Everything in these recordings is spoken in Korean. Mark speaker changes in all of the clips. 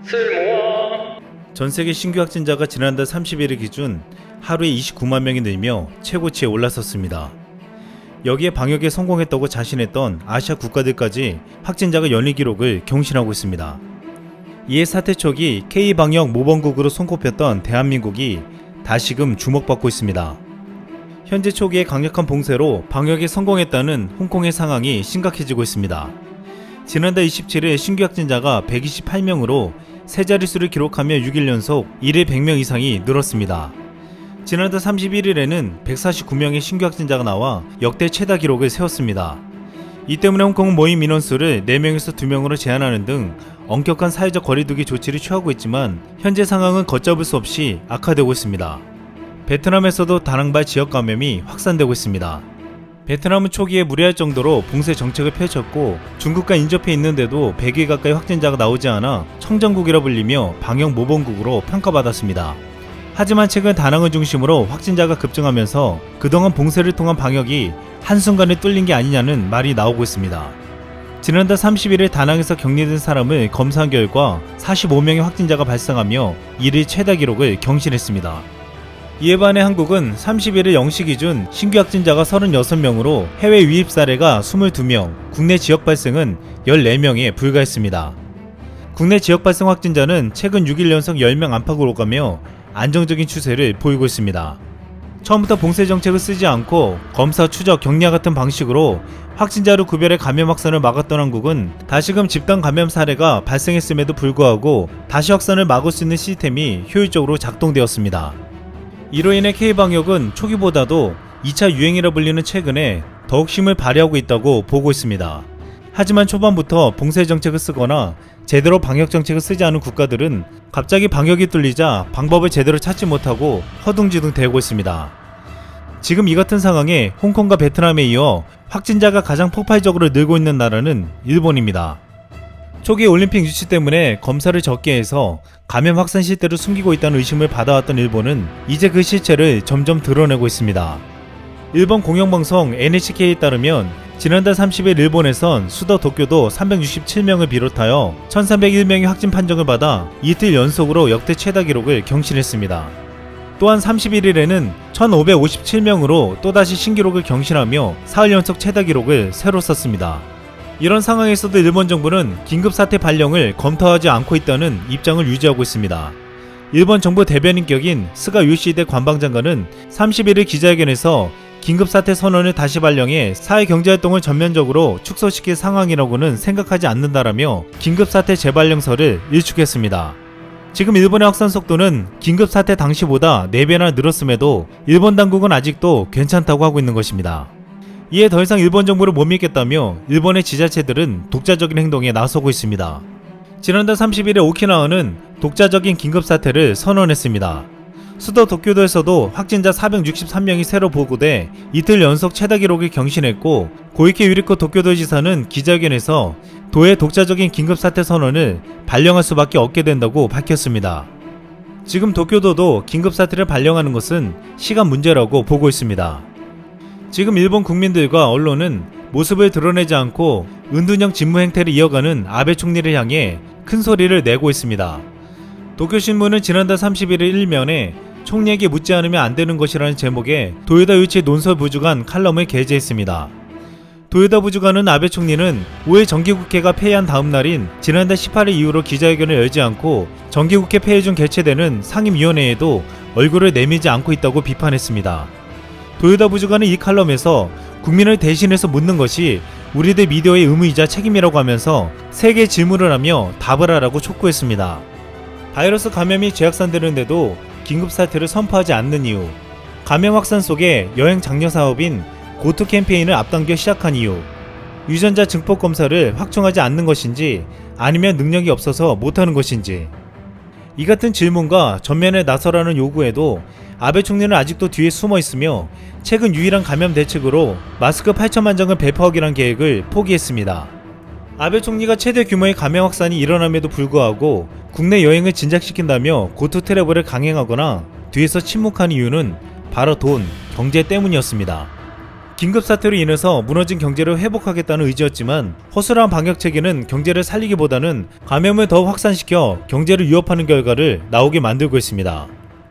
Speaker 1: 쓸모아.
Speaker 2: 전 세계 신규 확진자가 지난달 30일 기준 하루에 29만 명이 늘며 최고치에 올라섰습니다. 여기에 방역에 성공했다고 자신했던 아시아 국가들까지 확진자가 연일 기록을 경신하고 있습니다. 이에 사태 초기 K방역 모범국으로 손꼽혔던 대한민국이 다시금 주목받고 있습니다. 현재 초기에 강력한 봉쇄로 방역에 성공했다는 홍콩의 상황이 심각해지고 있습니다. 지난달 27일 신규 확진자가 128명으로 세 자릿수를 기록하며 6일 연속 1일 100명 이상이 늘었습니다. 지난달 31일에는 149명의 신규 확진자가 나와 역대 최다 기록을 세웠습니다. 이 때문에 홍콩은 모임 인원수를 4명에서 2명으로 제한하는 등 엄격한 사회적 거리두기 조치를 취하고 있지만 현재 상황은 걷잡을 수 없이 악화되고 있습니다. 베트남에서도 다낭발 지역 감염이 확산되고 있습니다. 베트남은 초기에 무리할 정도로 봉쇄 정책을 펼쳤고 중국과 인접해 있는데도 100일 가까이 확진자가 나오지 않아 청정국이라 불리며 방역 모범국으로 평가받았습니다. 하지만 최근 다낭을 중심으로 확진자가 급증하면서 그동안 봉쇄를 통한 방역이 한순간에 뚫린 게 아니냐는 말이 나오고 있습니다. 지난달 30일에 다낭에서 격리된 사람을 검사한 결과 45명의 확진자가 발생하며 1일 최다 기록을 경신했습니다. 이에 반해 한국은 31일 0시 기준 신규 확진자가 36명으로 해외 유입 사례가 22명, 국내 지역 발생은 14명에 불과했습니다. 국내 지역 발생 확진자는 최근 6일 연속 10명 안팎으로 오가며 안정적인 추세를 보이고 있습니다. 처음부터 봉쇄 정책을 쓰지 않고 검사, 추적, 격리와 같은 방식으로 확진자를 구별해 감염 확산을 막았던 한국은 다시금 집단 감염 사례가 발생했음에도 불구하고 다시 확산을 막을 수 있는 시스템이 효율적으로 작동되었습니다. 이로 인해 K방역은 초기보다도 2차 유행이라 불리는 최근에 더욱 힘을 발휘하고 있다고 보고 있습니다. 하지만 초반부터 봉쇄 정책을 쓰거나 제대로 방역 정책을 쓰지 않은 국가들은 갑자기 방역이 뚫리자 방법을 제대로 찾지 못하고 허둥지둥 되고 있습니다. 지금 이 같은 상황에 홍콩과 베트남에 이어 확진자가 가장 폭발적으로 늘고 있는 나라는 일본입니다. 초기 올림픽 유치 때문에 검사를 적게 해서 감염 확산 실태를 숨기고 있다는 의심을 받아왔던 일본은 이제 그 실체를 점점 드러내고 있습니다. 일본 공영방송 NHK에 따르면 지난달 30일 일본에선 수도 도쿄도 367명을 비롯하여 1301명의 확진 판정을 받아 이틀 연속으로 역대 최다 기록을 경신했습니다. 또한 31일에는 1557명으로 또다시 신기록을 경신하며 사흘 연속 최다 기록을 새로 썼습니다. 이런 상황에서도 일본 정부는 긴급사태 발령을 검토하지 않고 있다는 입장을 유지하고 있습니다. 일본 정부 대변인격인 스가 요시히데 관방장관은 31일 기자회견에서 긴급사태 선언을 다시 발령해 사회경제활동을 전면적으로 축소시킬 상황이라고는 생각하지 않는다라며 긴급사태 재발령서를 일축했습니다. 지금 일본의 확산 속도는 긴급사태 당시보다 4배나 늘었음에도 일본 당국은 아직도 괜찮다고 하고 있는 것입니다. 이에 더 이상 일본 정부를 못 믿겠다며 일본의 지자체들은 독자적인 행동에 나서고 있습니다. 지난달 30일에 오키나와는 독자적인 긴급사태를 선언했습니다. 수도 도쿄도에서도 확진자 463명이 새로 보고돼 이틀 연속 최다 기록을 경신했고 고이케 유리코 도쿄도지사는 기자회견에서 도의 독자적인 긴급사태 선언을 발령할 수밖에 없게 된다고 밝혔습니다. 지금 도쿄도도 긴급사태를 발령하는 것은 시간 문제라고 보고 있습니다. 지금 일본 국민들과 언론은 모습을 드러내지 않고 은둔형 직무 행태를 이어가는 아베 총리를 향해 큰 소리를 내고 있습니다. 도쿄신문은 지난달 31일 일면에 총리에게 묻지 않으면 안 되는 것이라는 제목의 도요다 유치 논설 부주간 칼럼을 게재했습니다. 도요다 부주간은 아베 총리는 5일 정기국회가 폐회한 다음 날인 지난달 18일 이후로 기자회견을 열지 않고 정기국회 폐회 중 개최되는 상임위원회에도 얼굴을 내밀지 않고 있다고 비판했습니다. 도요다 부주간은 이 칼럼에서 국민을 대신해서 묻는 것이 우리들 미디어의 의무이자 책임이라고 하면서 3개의 질문을 하며 답을 하라고 촉구했습니다. 바이러스 감염이 재확산되는데도 긴급사태를 선포하지 않는 이유, 감염 확산 속에 여행 장려 사업인 고투 캠페인을 앞당겨 시작한 이유, 유전자 증폭 검사를 확충하지 않는 것인지 아니면 능력이 없어서 못하는 것인지, 이 같은 질문과 전면에 나서라는 요구에도 아베 총리는 아직도 뒤에 숨어 있으며 최근 유일한 감염 대책으로 마스크 8천만 장을 배포하기란 계획을 포기했습니다. 아베 총리가 최대 규모의 감염 확산이 일어남에도 불구하고 국내 여행을 진작시킨다며 고투 트래블을 강행하거나 뒤에서 침묵한 이유는 바로 돈, 경제 때문이었습니다. 긴급 사태로 인해서 무너진 경제를 회복하겠다는 의지였지만 허술한 방역 체계는 경제를 살리기보다는 감염을 더욱 확산시켜 경제를 위협하는 결과를 나오게 만들고 있습니다.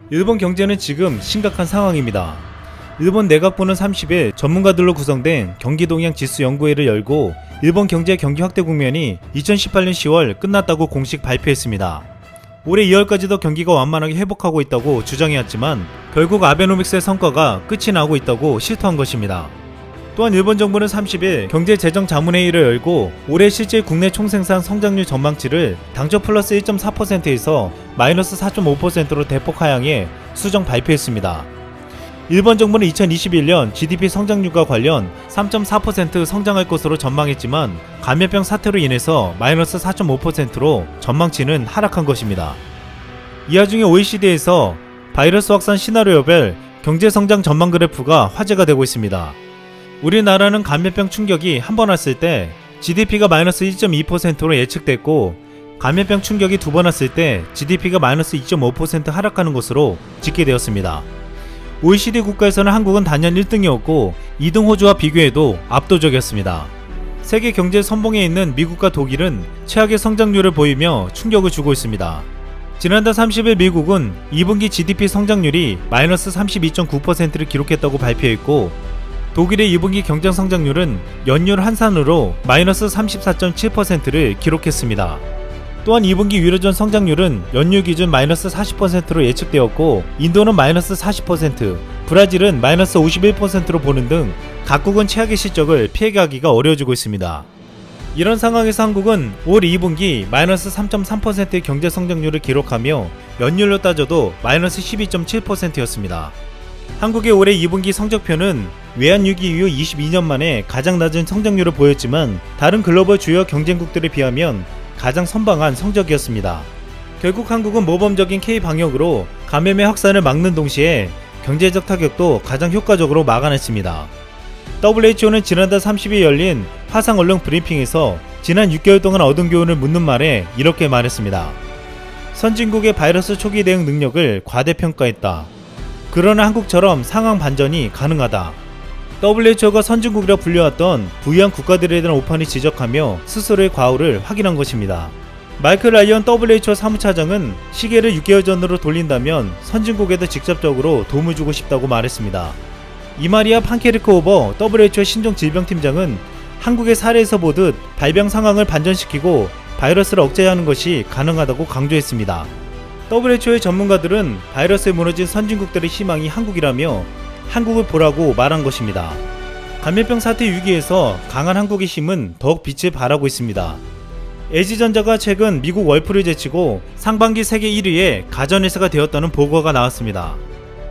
Speaker 2: 일본 경제는 지금 심각한 상황입니다. 일본 내각부는 30일 전문가들로 구성된 경기동향 지수 연구회를 열고 일본 경제 경기 확대 국면이 2018년 10월 끝났다고 공식 발표했습니다. 올해 2월까지도 경기가 완만하게 회복하고 있다고 주장해왔지만 결국 아베노믹스의 성과가 끝이 나고 있다고 실토한 것입니다. 또한 일본 정부는 30일 경제재정자문회의를 열고 올해 실제 국내 총생산 성장률 전망치를 당초 플러스 1.4%에서 마이너스 4.5%로 대폭 하향해 수정 발표했습니다. 일본 정부는 2021년 GDP 성장률과 관련 3.4% 성장할 것으로 전망했지만 감염병 사태로 인해서 마이너스 4.5%로 전망치는 하락한 것입니다. 이 와중에 OECD에서 바이러스 확산 시나리오별 경제성장 전망 그래프가 화제가 되고 있습니다. 우리나라는 감염병 충격이 한 번 왔을 때 GDP가 마이너스 1.2%로 예측됐고 감염병 충격이 두 번 왔을 때 GDP가 마이너스 2.5% 하락하는 것으로 집계되었습니다. OECD 국가에서는 한국은 단연 1등이었고 2등 호주와 비교해도 압도적이었습니다. 세계 경제 선봉에 있는 미국과 독일은 최악의 성장률을 보이며 충격을 주고 있습니다. 지난달 30일 미국은 2분기 GDP 성장률이 마이너스 32.9%를 기록했다고 발표했고 독일의 2분기 경제 성장률은 연율 환산으로 마이너스 34.7%를 기록했습니다. 또한 2분기 유로존 성장률은 연율 기준 마이너스 40%로 예측되었고 인도는 마이너스 40%, 브라질은 마이너스 51%로 보는 등 각국은 최악의 실적을 피해가기가 어려워지고 있습니다. 이런 상황에서 한국은 올 2분기 마이너스 3.3%의 경제 성장률을 기록하며 연율로 따져도 마이너스 12.7%였습니다. 한국의 올해 2분기 성적표는 외환위기 이후 22년 만에 가장 낮은 성장률을 보였지만 다른 글로벌 주요 경쟁국들에 비하면 가장 선방한 성적이었습니다. 결국 한국은 모범적인 K-방역으로 감염의 확산을 막는 동시에 경제적 타격도 가장 효과적으로 막아냈습니다. WHO는 지난달 30일 열린 화상 언론 브리핑에서 지난 6개월 동안 얻은 교훈을 묻는 말에 이렇게 말했습니다. 선진국의 바이러스 초기 대응 능력을 과대평가했다. 그러나 한국처럼 상황 반전이 가능하다. WHO가 선진국이라 불려왔던 부유한 국가들에 대한 오판을 지적하며 스스로의 과오를 확인한 것입니다. 마이크 라이언 WHO 사무차장은 시계를 6개월 전으로 돌린다면 선진국에도 직접적으로 도움을 주고 싶다고 말했습니다. 이마리아 판케르코오버 WHO 신종질병팀장은 한국의 사례에서 보듯 발병 상황을 반전시키고 바이러스를 억제하는 것이 가능하다고 강조했습니다. WHO의 전문가들은 바이러스에 무너진 선진국들의 희망이 한국이라며 한국을 보라고 말한 것입니다. 감염병 사태 위기에서 강한 한국의 힘은 더욱 빛을 발하고 있습니다. LG전자가 최근 미국 월프를 제치고 상반기 세계 1위의 가전회사가 되었다는 보고가 나왔습니다.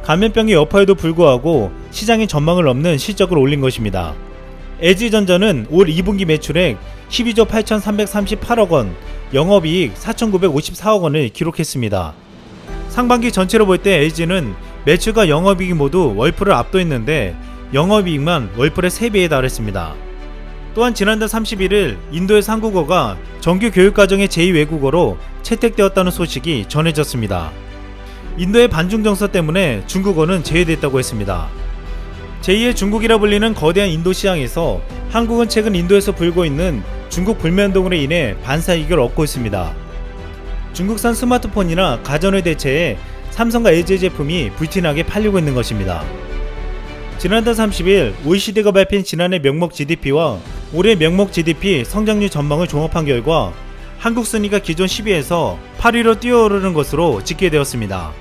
Speaker 2: 감염병의 여파에도 불구하고 시장의 전망을 넘는 실적을 올린 것입니다. LG전자는 올 2분기 매출액 12조 8,338억 원, 영업이익 4,954억 원을 기록했습니다. 상반기 전체로 볼 때 LG는 매출과 영업이익 모두 월프를 압도했는데 영업이익만 월프의 3배에 달했습니다. 또한 지난달 31일 인도에서 한국어가 정규 교육과정의 제2외국어로 채택되었다는 소식이 전해졌습니다. 인도의 반중 정서 때문에 중국어는 제외됐다고 했습니다. 제2의 중국이라 불리는 거대한 인도 시장에서 한국은 최근 인도에서 불고 있는 중국 불매운동으로 인해 반사이익을 얻고 있습니다. 중국산 스마트폰이나 가전을 대체해 삼성과 LG 제품이 불티나게 팔리고 있는 것입니다. 지난달 30일 OECD가 발표한 지난해 명목 GDP와 올해 명목 GDP 성장률 전망을 종합한 결과 한국 순위가 기존 10위에서 8위로 뛰어오르는 것으로 집계되었습니다.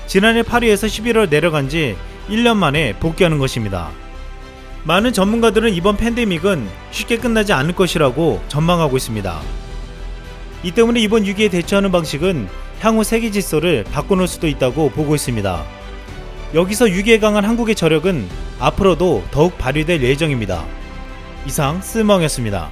Speaker 2: 지난해 8위에서 11위로 내려간 지 1년 만에 복귀하는 것입니다. 많은 전문가들은 이번 팬데믹은 쉽게 끝나지 않을 것이라고 전망하고 있습니다. 이 때문에 이번 위기에 대처하는 방식은 향후 세계 질서를 바꿔놓을 수도 있다고 보고 있습니다. 여기서 위기에 강한 한국의 저력은 앞으로도 더욱 발휘될 예정입니다. 이상 쓸멍이었습니다.